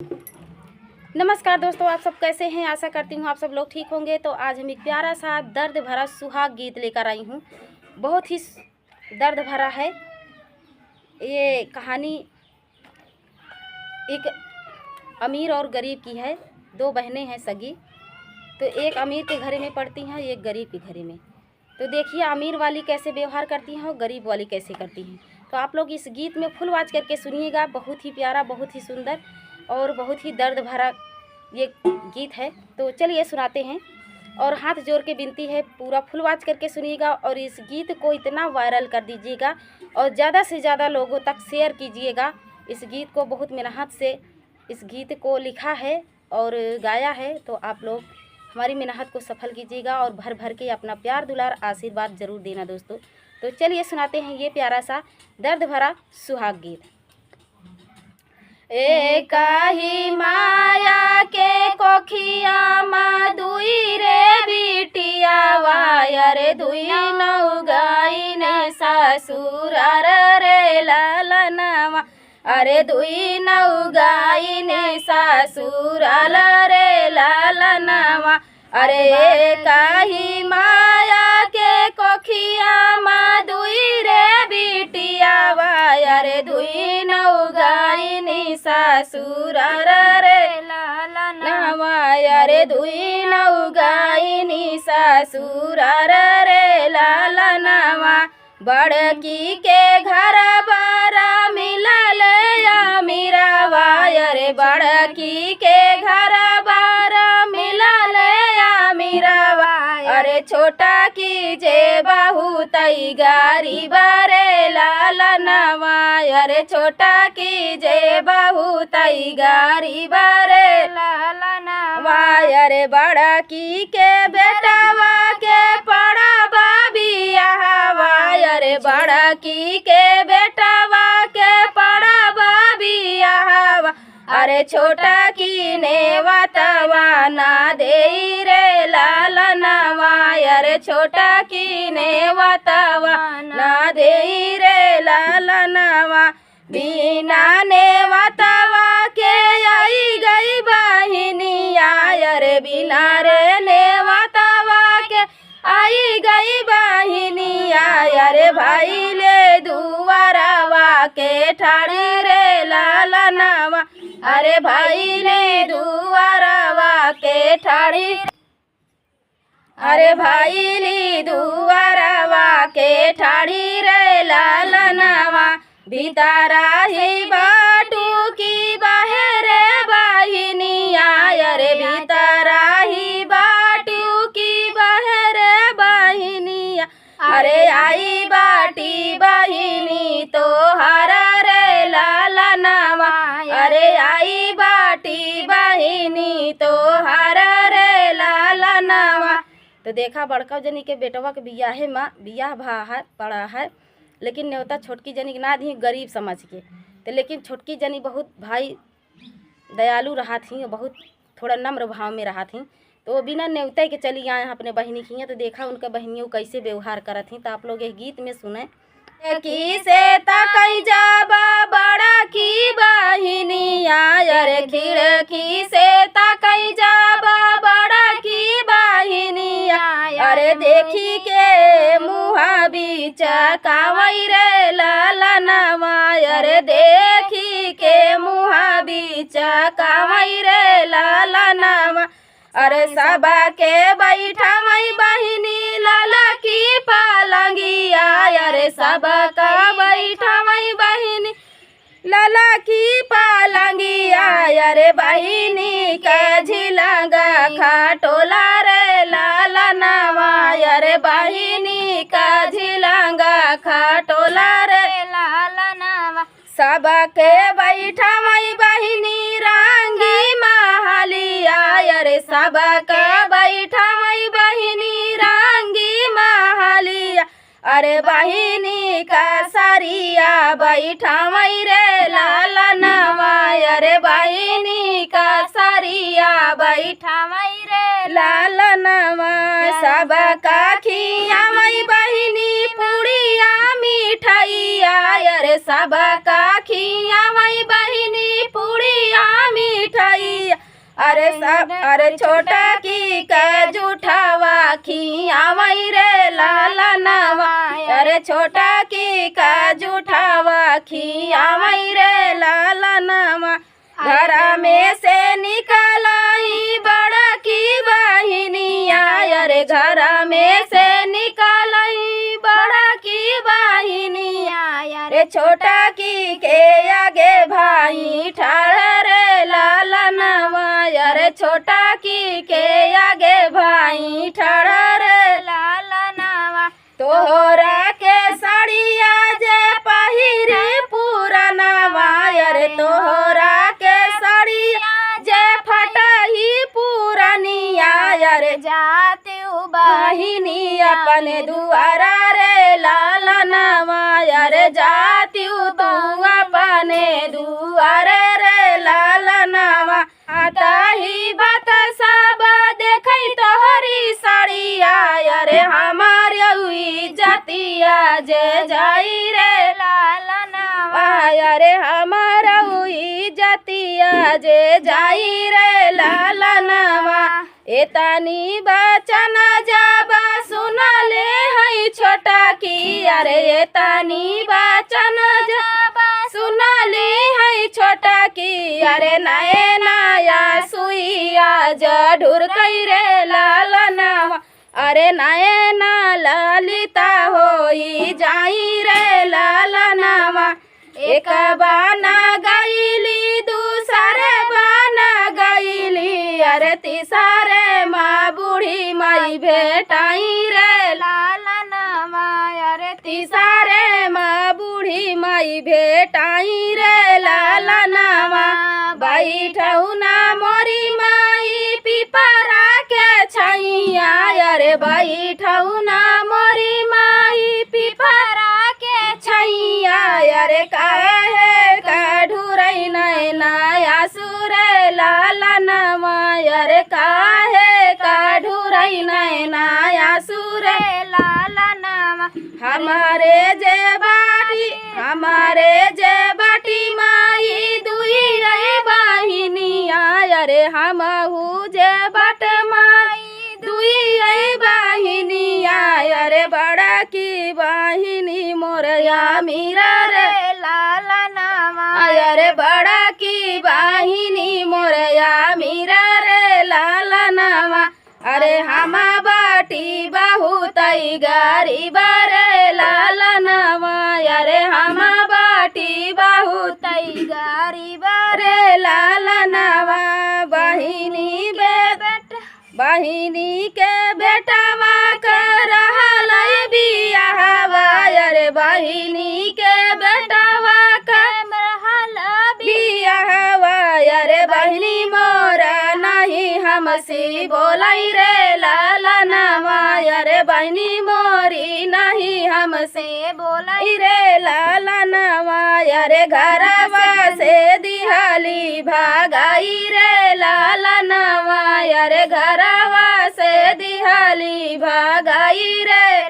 नमस्कार दोस्तों, आप सब कैसे हैं। आशा करती हूँ आप सब लोग ठीक होंगे। तो आज हम एक प्यारा सा दर्द भरा सुहाग गीत लेकर आई हूँ। बहुत ही दर्द भरा है ये कहानी। एक अमीर और गरीब की है। दो बहनें हैं सगी। तो एक अमीर के घर में पढ़ती हैं, एक गरीब के घर में। तो देखिए अमीर वाली कैसे व्यवहार करती हैं और गरीब वाली कैसे करती हैं। तो आप लोग इस गीत में फुल आवाज़ करके सुनिएगा। बहुत ही प्यारा, बहुत ही सुंदर और बहुत ही दर्द भरा ये गीत है। तो चलिए सुनाते हैं। और हाथ जोड़ के विनती है, पूरा फुल आवाज़ करके सुनिएगा और इस गीत को इतना वायरल कर दीजिएगा और ज़्यादा से ज़्यादा लोगों तक शेयर कीजिएगा। इस गीत को बहुत मेहनत से इस गीत को लिखा है और गाया है। तो आप लोग हमारी मेहनत को सफल कीजिएगा और भर भर के अपना प्यार दुलार आशीर्वाद ज़रूर देना दोस्तों। तो चलिए सुनाते हैं ये प्यारा सा दर्द भरा सुहाग गीत। एक ही माया के कोखिया मा दुई रे बिटिया वायर दुई नौ गाइन ससुर रे ललनवा। अरे दुई नौ गाइन ससुर रे ललनवा। अरे एक ही माया के कोखिया मा दुई रे बिटिया वायर दुई नौ गाइन ससुर रे ललनवा। अरे दुई नौ गाइन ससुर रे ललनवा। बड़की के घर बारा मिलल अमीरवा। अरे बड़की के घर बारा मिलल अमीरवा। अरे छोटा की जे बहुत गरीब रे ललनवा। अरे छोटा की जे बहुत गरीब रे ललनवा। अरे बड़की के बेटवा के पड़वा बियाहवा। अरे बड़की के बेटवा के पड़वा बियाहवा। अरे छोटा की नेवतवा ना देई रे ललनवा। अरे छोटा की नेवतवा ना देई रे ललनवा। बिना नेवतवा के आई गई बहिनिया। अरे बिना रे नेवतवा के आई गई बहिनिया। अरे भाई ले दुआरवा के ठाड़ी रे ललनवा। अरे भाई ले दुआरवा के ठाड़ी। अरे भाई ली दुआरवा के ठाड़ी रे ललनवा। भीतरा ही बाटू की बाहरे बहिनिया। अरे भीतरा ही बाटू की बाहरे बहिनिया। अरे आई बाटी बहिनी तो हर रे ललनवा। अरे आई बाटी बहिनी तो हर रे ललनवा। तो देखा बड़का जनी के बेटवा के बियाहे माँ बियाह भा है पड़ा है, लेकिन न्योता छोटकी जनी के ना दी गरीब समझ के। तो लेकिन छोटकी जनी बहुत भाई दयालु रहा थी, बहुत थोड़ा नम्र भाव में रहा थी। तो वो बिना न्योता के चली आए अपने बहिनी की। तो देखा उनका बहनियों कैसे व्यवहार करत थी। तो आप लोग ये गीत में सुने। की से तकई जाबा बड़ा की बहिनिया। अरे खिड़की से तकई जाबा बड़ा की बहिनिया। अरे देखी के मुहा बीच कावई रे ललनवा। अरे देखी के मुहा बीच कावई रे ललनवा। अरे सबा के बैठा मई बहिनी लाला की पालंगिया। अरे सबा का बैठा मई बहिनी लाला की पालंगिया। अरे बहिनी का झिलंगा खटोला रे ललनवा। अरे बहिनी का झिलंगा खटोला रे ललनवा। सबा के बैठा मई बहिनी रंगी महलिया। अरे सबा का बैठा मई बहिनी रंगी महलिया। अरे बहिनी का सरिया बैठा मई रे ललनवा। अरे बहिनी का सरिया बैठा मई रे ललनवा। सबा का खिया मई बहिनी पुड़िया मिठाइया। अरे सबा का खिया मई बहिनी पुड़िया मिठाइया। अरे छोटा की के जूठावा खियावई रे लालनवा। अरे छोटा की का जूठावा खियावई रे लालनवा। घर में से निकलाई बड़ा की बहिनिया। अरे घर में से निकलाई बड़ा की बहिनिया। अरे छोटा की के आगे भाई ठाड़ रे लालनवा। अरे छोटा की के आगे भाई ठाड़ रे लालनवा। तोहरा के साड़िया जे पहिरी पुरनवा। अरे तोहरा के साड़िया जे फटही पुरनिया। अरे जाते बहिनी अपने दुआरा रे लालनवा। अरे जाती तू अपने दुआरे रे लालनवा। आता ही बात सब देखई तोहरी साड़िया। अरे हमारे हुई जातिया जे जाई रे लालनवा। अरे हमारा हुई जातिया जे जाई रे लालनवा। एतानी बचन जब सुनले है छोटा की। अरे एतानी बचन जब सुनले है छोटा की। अरे नए नया सुइया जढुर कई रे लालनवा। अरे नए ना ललिता होई जाई रे लालनवा। एक बाना गईली दूसरे बाना गईली। अरे तीसरे माँ बूढ़ी माई भेटाई रे लालनवा। अरे तीसरे माँ बूढ़ी माई भेटाई रे लालनवा। बैठऊ ना मोरी माई पिपरा के छैया। अरे बैठऊ ना मोरी माई पिपरा के छैया। अरे काहे काढुरई नया सुरे लालनवा। अरे काहे काढुरई नया सुरे लालनवा। हमारे जे बाटी माई दुई रे बहिनिया। अरे हमहू जे बाट माई दुई रे बहिनिया। अरे बड़ा की बहिनी मोरया मीरा रे लालनवा। अरे बड़ा की बहिनी मोरया मीरा रे लालनवा। अरे हम बाटी बहुत गरीब रे लालनवा। अरे हम बाटी बहुत गरीब रे लालनवा। बहिनी के बेटावा कर रहल बियाहवा। अरे बहिनी के बेटावा कर रहल बियाहवा। अरे बहिनी मोरा नहीं हमसे बोलाई रे लालनवा। अरे बहिनी मोरी नहीं हमसे बोलाई रे लालनवा। अरे घरवा से दिहाली भागाई रे लालनवा। अरे घरवा से दिहाली भागाई रे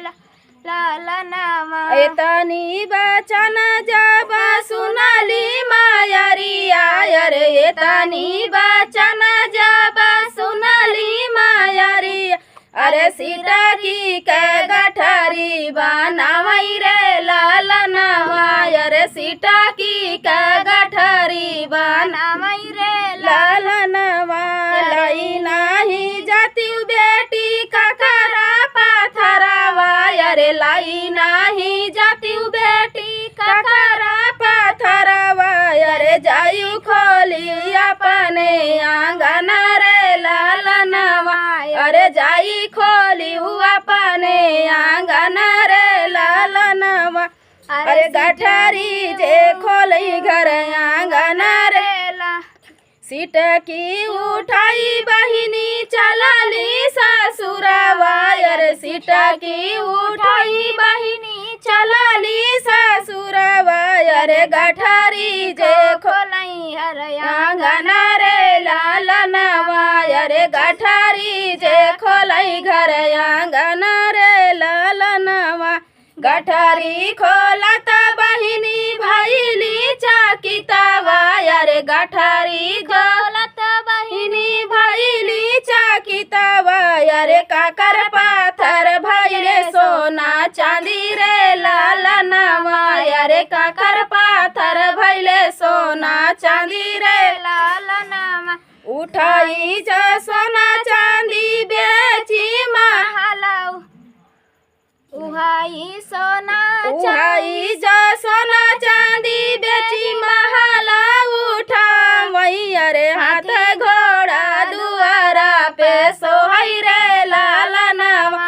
लालनवा। एतनी बचन जब सुनली मायरिया। अरे एतनी बचन जब सुनली मायरिया। अरे सीता की के गठरी बनावई रे लालनवा। अरे सीता की के गठरी बनावई रे लालनवा। लाई नाही जाती बेटी ककरा पाथरवा। अरे लाई नाही जाती बेटी ककरा पाथरवा। अरे जायु खोली अपने आंगन रे लालनवा। अरे जाई खोली अपने आंगन रे लालनवा। अरे गठरी जे खोली घर आंगन रे सीट की उठाई बहिनी चलली ससुरवा। अरे सीट की उठाई बहिनी चलली ससुरवा। अरे गठरी जे खोलाई हर आंगन रे लालनवा। अरे गठरी जे खोलाई घर आंगन रे लालनवा। गठरी खोलत बहिनी भैली चकितवा। अरे गठरी खोलत बहिनी उठाई जो सोना चांदी बेची महला उहाई सोना उहाई जो सोना चांदी बेची महला उठा वही अरे हाथ घोड़ा दुआरा पे सोहई रे लालनवा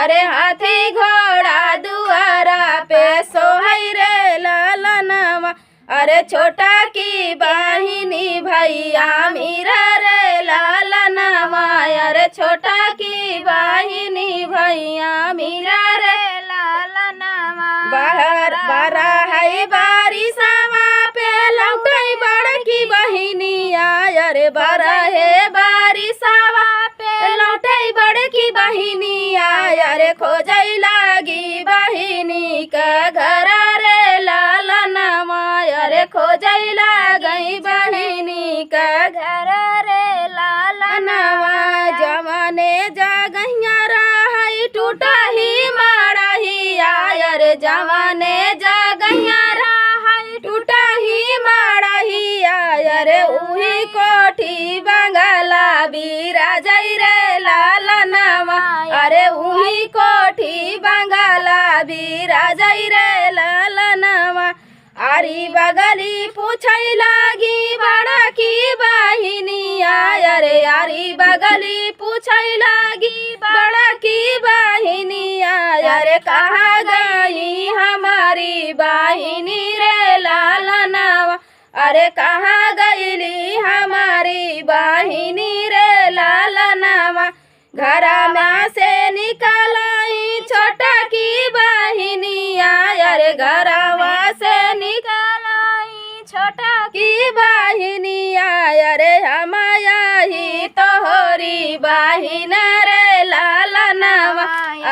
अरे हाथी घोड़ा दुआरा पे सोहई रे लालनवा अरे छोटा की बहिनी भैया मेरा रे लालनवा अरे छोटा की बहिनी भैया मेरा रे लालनवा बाहर बारा है बारिशवा पे लौटई बड़की बहिनिया अरे बारा है बारिशवा पे लौटई बड़की बहिनिया अरे खोजई लागी बहिनी का घर रे लालनवा अरे खोजई लागई बहिनी का घर रे लालनवा जवाने जागैया रहई टूटा ही मारही आयर जवाने जागैया रहई टूटा ही मारही आयर उही कोठी बंगला बिराजई रे लालनवा अरे उही कोठी बंगला बिराजई रे लालनवा आरी बगली पूछई लागी बड़ा की बहिनिया अरे आरी बगली पूछई लागी बड़ा की बहिनिया अरे कहाँ गई हमारी बहिनी रे लालनवा अरे कहाँ गईली हमारी बहिनी रे लालनवा घर में से निकलाई छोटा की बहिनिया अरे घरवा से निकलाई छोटा की बहिनिया अरे हमाया ही तोहरी बहिन रे लालनवा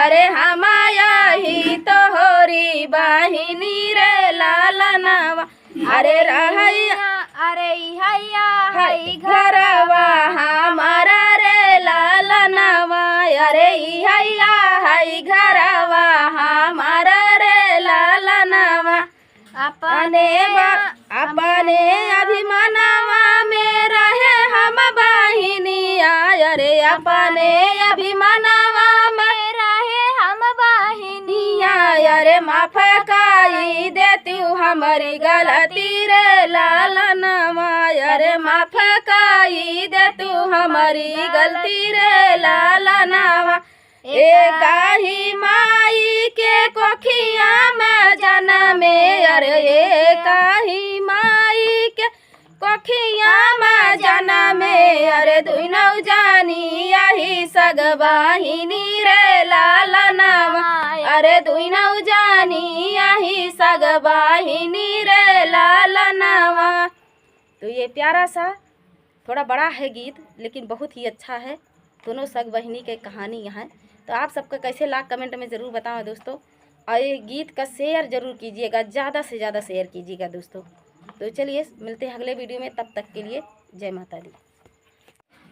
अरे हमाया ही तोहरी बहिनी रे लालनवा अरे रहैया अरे हैया हई घरवा हमारा रे लालनवा अरे हैया हई घरवा हमारा रे लालनवा अपने अभिमानवा में रहे हम बहिनिया अरे अपने अभिमानवा में रहे हम बहिनिया अरे माफ काई देती हमारी गलती रे लालनवा अरे माफ काई देतू हमारी गलती रे लालनवा एक ही माई के कोखिया में जनमे अरे एक ही माई के कोखिया में जनमे अरे दुनौ जानी यही सग बहिनी रे लालनवा अरे दुनौ जानी यही सग बहिनी रे लालनवा। तो ये प्यारा सा थोड़ा बड़ा है गीत लेकिन बहुत ही अच्छा है। दोनों सग बहिनी के कहानी यहाँ है। तो आप सबका कैसे लाग कमेंट में ज़रूर बताओ दोस्तों, और ये गीत का शेयर ज़रूर कीजिएगा, ज़्यादा से ज़्यादा शेयर कीजिएगा दोस्तों। तो चलिए मिलते हैं अगले वीडियो में, तब तक के लिए जय माता दी।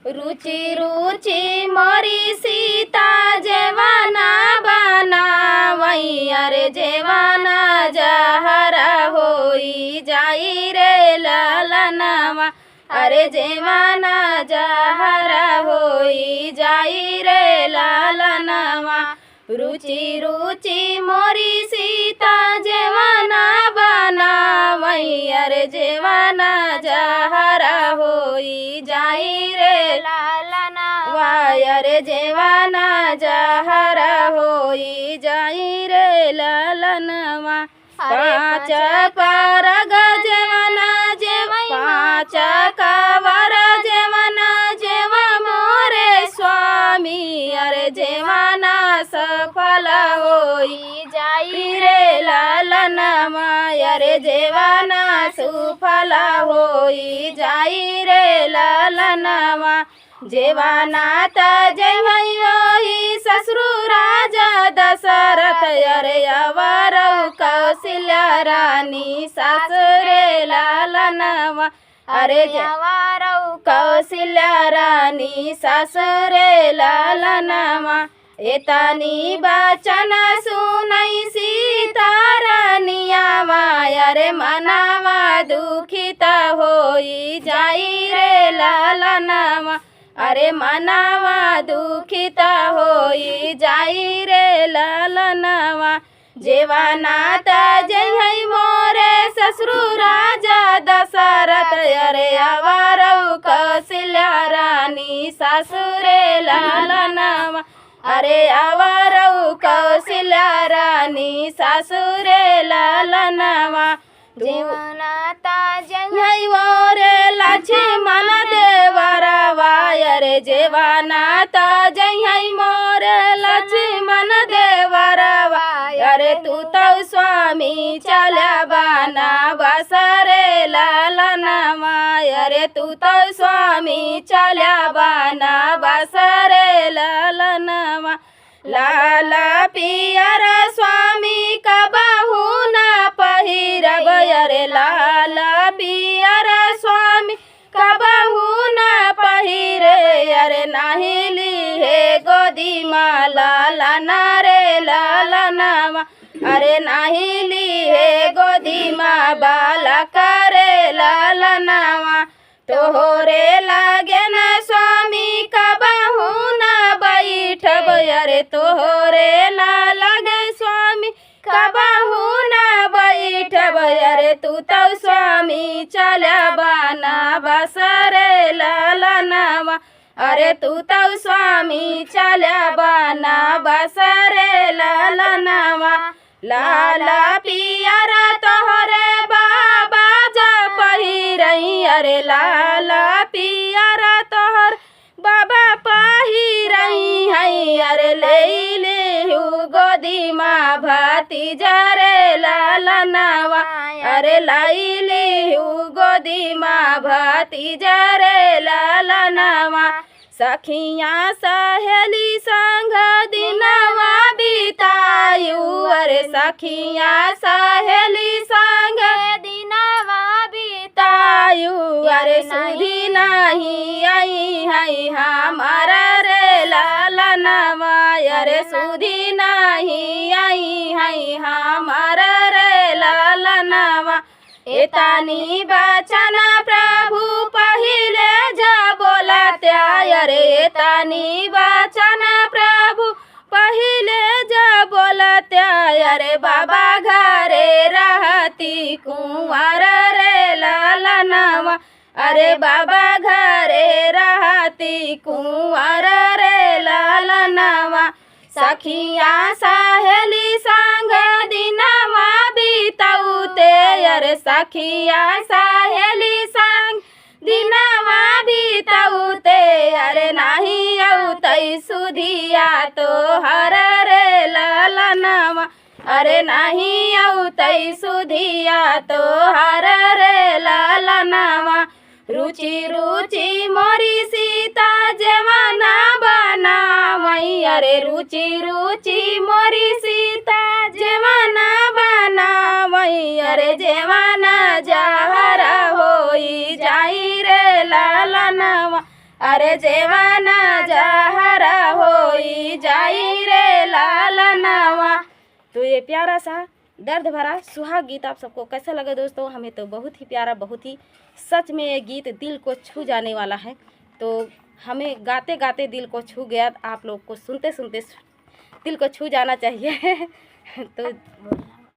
रुचि रुचि मोरी सीता जेवाना बनावई अरे जेवाना जहरा होई जाई रे लालनवा अरे जेवाना जहरा होई जाई रे लालनवा। रुचि रुचि मोरी सीता जेवाना बनावई अरे जेवाना जहरा होई जाई रे लालनवा अरे जेवाना जहरा होई जाई रे लालनवा। पाँच परग जेवना जेव पाँच कवर जेवना जेव मोरे स्वामी अरे जेवना सफल होई जाई रे लालनवा अरे जेवना सुफल होई जाई रे लालनवा। जेवाना त जय ससुर राजा दशरथ अरे अवर कौशल्या रानी सासुरे लालनवा अरे जवारौ कौशल्या रानी सासुरे लालनवा। एतानी बचन सुनई सीता रानियावा अरे मनावा दुखित होई जाई रे लालनवा अरे मनावा दुखिता होई जाई रे लालनवा जेवानाता जय मोरे ससुरु राजा दशरथ अरे आवारऊ कौशल्या रानी सासुरे लालनवा अरे आवारऊ कौशल्या रानी सासुरे लालनवा जेवनाता जय मोरे लक्ष्मण देवरवा अरे जेवानाता जय मोरे लक्ष्मण देवरवा अरे तू तो स्वामी चला बाना बसरे लालनवा अरे तू तो स्वामी चला बाना बसरे लालनवा लाला पियर स्वामी कबहू न पहिरब अरे लाला पियर स्वामी कबहू न पहिरे अरे नाही लीहे गोदी माँ लालना रे लालनवा अरे नाही लीहे गोदी माँ बालक रे लालनवा तोहरे लागे न स्वामी कबहू न बैठब अरे तोहरे ना लगे स्वामी कबहू न बैठब अरे तू तो स्वामी चला बाना बसरे लालनवा अरे तू तो स्वामी चला बाना बसरे लालनवा लाला पियरा तोहरे बाबा जा पहिरई अरे लाला पियरा तोहर बाबा पहिरई है अरे ले गोदी माँ भतीजा रे लालनवा अरे ले गोदी माँ भतीजा रे लालनवा सखियाँ सहेली संग दिनवा बितायु अरे सखियाँ सहेली संग दिनवा बितायु अरे सुधी नहीं आई है हमारा रे लालनवा अरे सुधी नहीं आई है हमारा रे लालनवा एतानी बचन प्रभु पहिले जा बोलत्या अरे तानी बचन प्रभु पहिले जा बोलत्या अरे बाबा घरे रहती कुंवर रे लालनवा अरे बाबा घरे रहती कुंवर रे लालनवा सखियाँ सहेली संग दिनवा बितौते अरे सखियाँ सहेली संग दिनवा बितौते अरे नाही औतै सुधिया तो हर रे लालनवा अरे नाही औतै सुधिया तो हर रे लालनवा रुचि रुचि मोरी सीता जवाना बनावई अरे रुचि रुचि मोरी सीता जवाना बनावई अरे जवाना जहरा होई जाई रे लालनवा अरे जवाना जहरा होई जाई रे लालनवा। तो ये प्यारा सा दर्द भरा सुहाग गीत आप सबको कैसा लगा दोस्तों? हमें तो बहुत ही प्यारा, बहुत ही सच में ये गीत दिल को छू जाने वाला है। तो हमें गाते गाते दिल को छू गया, आप लोग को सुनते सुनते दिल को छू जाना चाहिए। तो